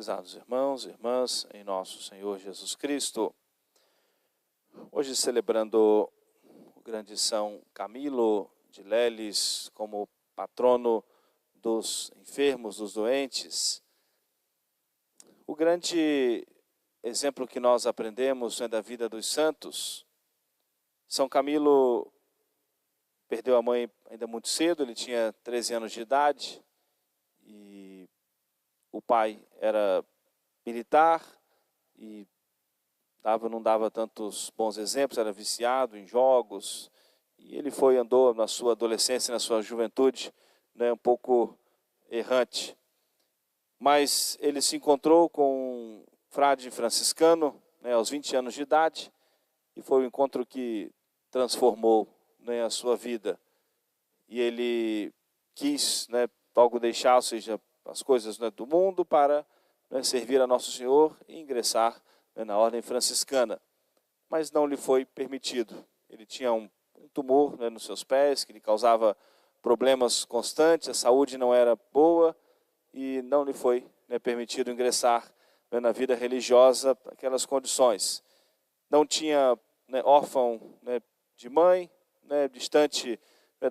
Prezados irmãos e irmãs, em nosso Senhor Jesus Cristo, hoje celebrando o grande São Camilo de Leles como patrono dos enfermos, dos doentes. O grande exemplo que nós aprendemos da vida dos santos. São Camilo perdeu a mãe ainda muito cedo, ele tinha 13 anos de idade, e o pai era militar e não dava tantos bons exemplos, era viciado em jogos, e ele andou na sua adolescência, na sua juventude, um pouco errante. Mas ele se encontrou com um frade franciscano, aos 20 anos de idade, e foi um encontro que transformou a sua vida. E ele quis logo deixar, ou seja, as coisas do mundo para servir a Nosso Senhor e ingressar na ordem franciscana. Mas não lhe foi permitido. Ele tinha um tumor nos seus pés, que lhe causava problemas constantes, a saúde não era boa e não lhe foi permitido ingressar na vida religiosa aquelas condições. Não tinha órfão de mãe, distante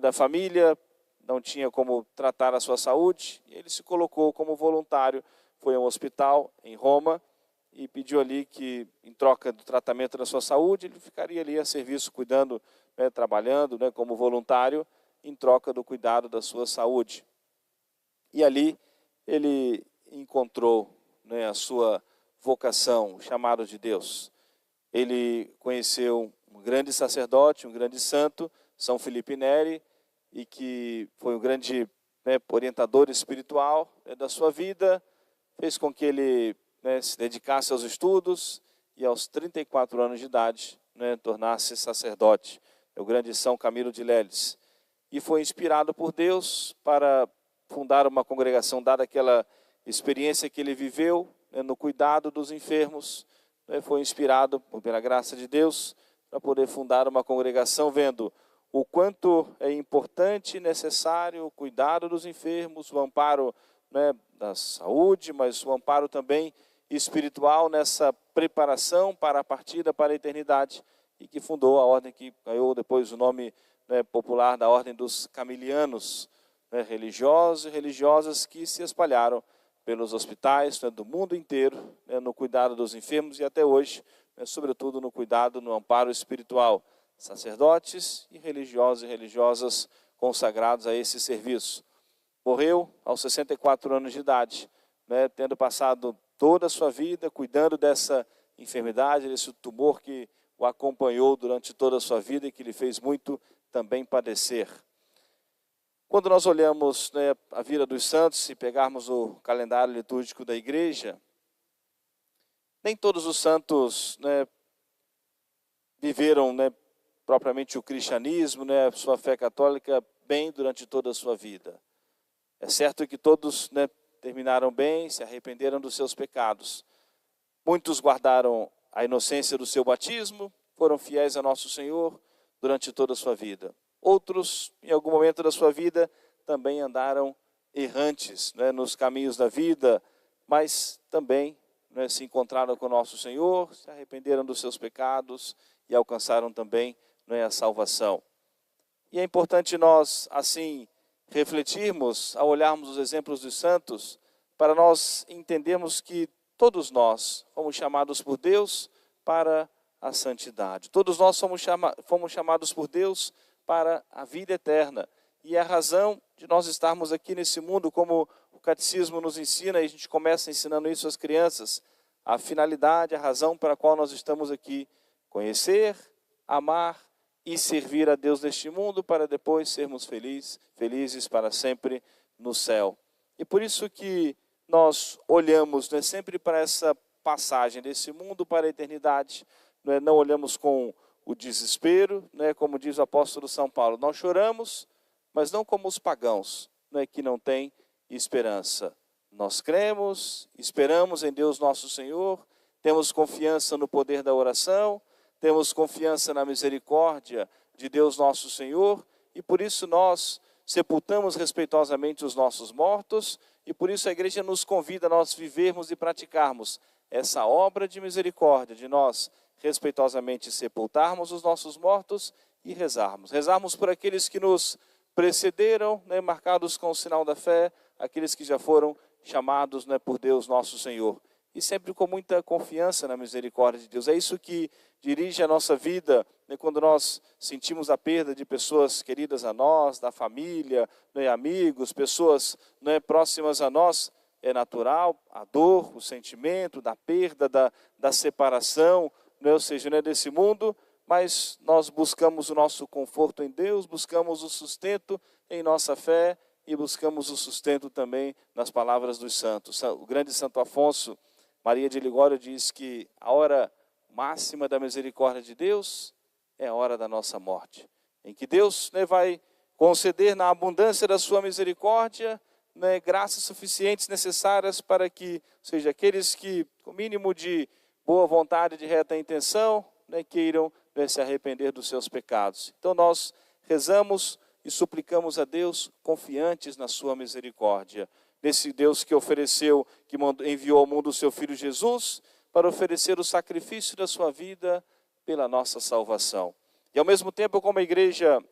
da família, não tinha como tratar a sua saúde, e ele se colocou como voluntário, foi a um hospital em Roma e pediu ali que, em troca do tratamento da sua saúde, ele ficaria ali a serviço, cuidando, trabalhando como voluntário, em troca do cuidado da sua saúde. E ali ele encontrou a sua vocação, o chamado de Deus. Ele conheceu um grande sacerdote, um grande santo, São Felipe Neri, e que foi um grande orientador espiritual da sua vida, fez com que ele se dedicasse aos estudos e aos 34 anos de idade tornasse sacerdote, o grande São Camilo de Leles. E foi inspirado por Deus para fundar uma congregação, dada aquela experiência que ele viveu no cuidado dos enfermos. Foi inspirado pela graça de Deus para poder fundar uma congregação, vendo o quanto é importante e necessário o cuidado dos enfermos, o amparo da saúde, mas o amparo também espiritual nessa preparação para a partida para a eternidade, e que fundou a ordem que ganhou depois o nome popular da Ordem dos Camilianos, religiosos e religiosas que se espalharam pelos hospitais do mundo inteiro, no cuidado dos enfermos e até hoje, sobretudo no cuidado, no amparo espiritual. Sacerdotes e religiosos e religiosas consagrados a esse serviço. Morreu aos 64 anos de idade, tendo passado toda a sua vida cuidando dessa enfermidade, desse tumor que o acompanhou durante toda a sua vida e que lhe fez muito também padecer. Quando nós olhamos a vida dos santos e pegarmos o calendário litúrgico da igreja, nem todos os santos viveram propriamente o cristianismo, a sua fé católica bem durante toda a sua vida. É certo que todos terminaram bem, se arrependeram dos seus pecados. Muitos guardaram a inocência do seu batismo, foram fiéis a Nosso Senhor durante toda a sua vida. Outros, em algum momento da sua vida, também andaram errantes nos caminhos da vida, mas também se encontraram com Nosso Senhor, se arrependeram dos seus pecados e alcançaram também a salvação. E é importante nós, assim, refletirmos, ao olharmos os exemplos dos santos, para nós entendermos que todos nós fomos chamados por Deus para a santidade. Todos nós fomos chamados por Deus para a vida eterna. E a razão de nós estarmos aqui nesse mundo, como o catecismo nos ensina, e a gente começa ensinando isso às crianças, a finalidade, a razão para a qual nós estamos aqui: conhecer, amar e servir a Deus neste mundo, para depois sermos felizes para sempre no céu. E por isso que nós olhamos sempre para essa passagem desse mundo para a eternidade, não olhamos com o desespero, como diz o apóstolo São Paulo, nós choramos, mas não como os pagãos, que não têm esperança. Nós cremos, esperamos em Deus nosso Senhor, temos confiança no poder da oração, temos confiança na misericórdia de Deus nosso Senhor, e por isso nós sepultamos respeitosamente os nossos mortos e por isso a igreja nos convida a nós vivermos e praticarmos essa obra de misericórdia, de nós respeitosamente sepultarmos os nossos mortos e rezarmos. Rezarmos por aqueles que nos precederam, né, marcados com o sinal da fé, aqueles que já foram chamados, né, por Deus nosso Senhor. E sempre com muita confiança na misericórdia de Deus. É isso que dirige a nossa vida, né, quando nós sentimos a perda de pessoas queridas a nós, da família, né, amigos, pessoas, né, próximas a nós. É natural a dor, o sentimento da perda, da separação, né, ou seja, né, desse mundo, mas nós buscamos o nosso conforto em Deus, buscamos o sustento em nossa fé e buscamos o sustento também nas palavras dos santos. O grande Santo Afonso Maria de Ligório diz que a hora máxima da misericórdia de Deus é a hora da nossa morte, em que Deus, né, vai conceder na abundância da sua misericórdia, né, graças suficientes necessárias para que, ou seja, aqueles que, com o mínimo de boa vontade, de reta intenção, né, queiram, né, se arrepender dos seus pecados. Então nós rezamos e suplicamos a Deus confiantes na sua misericórdia. Desse Deus que ofereceu, que enviou ao mundo o seu Filho Jesus, para oferecer o sacrifício da sua vida pela nossa salvação. E ao mesmo tempo, como a igreja,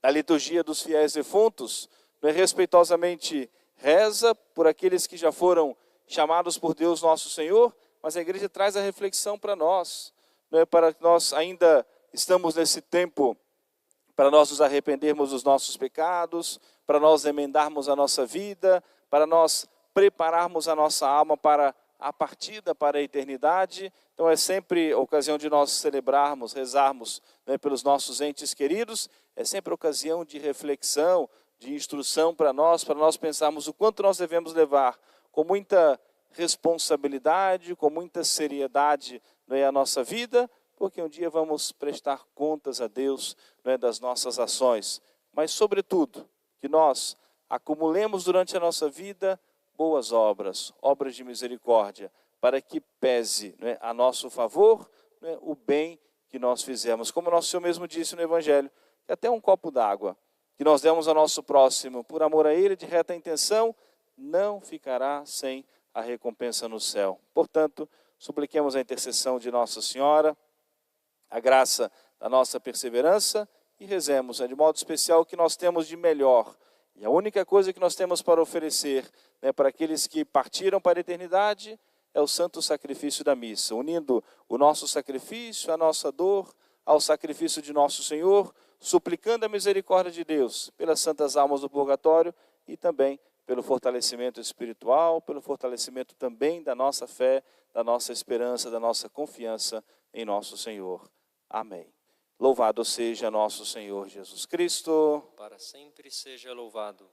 a liturgia dos fiéis defuntos, né, respeitosamente reza por aqueles que já foram chamados por Deus nosso Senhor, mas a igreja traz a reflexão para nós, né, para que nós ainda estamos nesse tempo, para nós nos arrependermos dos nossos pecados, para nós emendarmos a nossa vida, para nós prepararmos a nossa alma para a partida para a eternidade. Então é sempre a ocasião de nós celebrarmos, rezarmos, né, pelos nossos entes queridos, é sempre a ocasião de reflexão, de instrução para nós pensarmos o quanto nós devemos levar com muita responsabilidade, com muita seriedade, né, a nossa vida, porque um dia vamos prestar contas a Deus, né, das nossas ações. Mas, sobretudo, que nós acumulemos durante a nossa vida boas obras, obras de misericórdia, para que pese, né, a nosso favor, né, o bem que nós fizemos. Como nosso Senhor mesmo disse no Evangelho, que até um copo d'água que nós demos ao nosso próximo, por amor a ele, de reta intenção, não ficará sem a recompensa no céu. Portanto, supliquemos a intercessão de Nossa Senhora, a graça da nossa perseverança e rezemos, né, de modo especial o que nós temos de melhor. E a única coisa que nós temos para oferecer, né, para aqueles que partiram para a eternidade é o santo sacrifício da missa, unindo o nosso sacrifício, a nossa dor, ao sacrifício de nosso Senhor, suplicando a misericórdia de Deus pelas santas almas do purgatório e também pelo fortalecimento espiritual, pelo fortalecimento também da nossa fé, da nossa esperança, da nossa confiança em nosso Senhor. Amém. Louvado seja nosso Senhor Jesus Cristo. Para sempre seja louvado.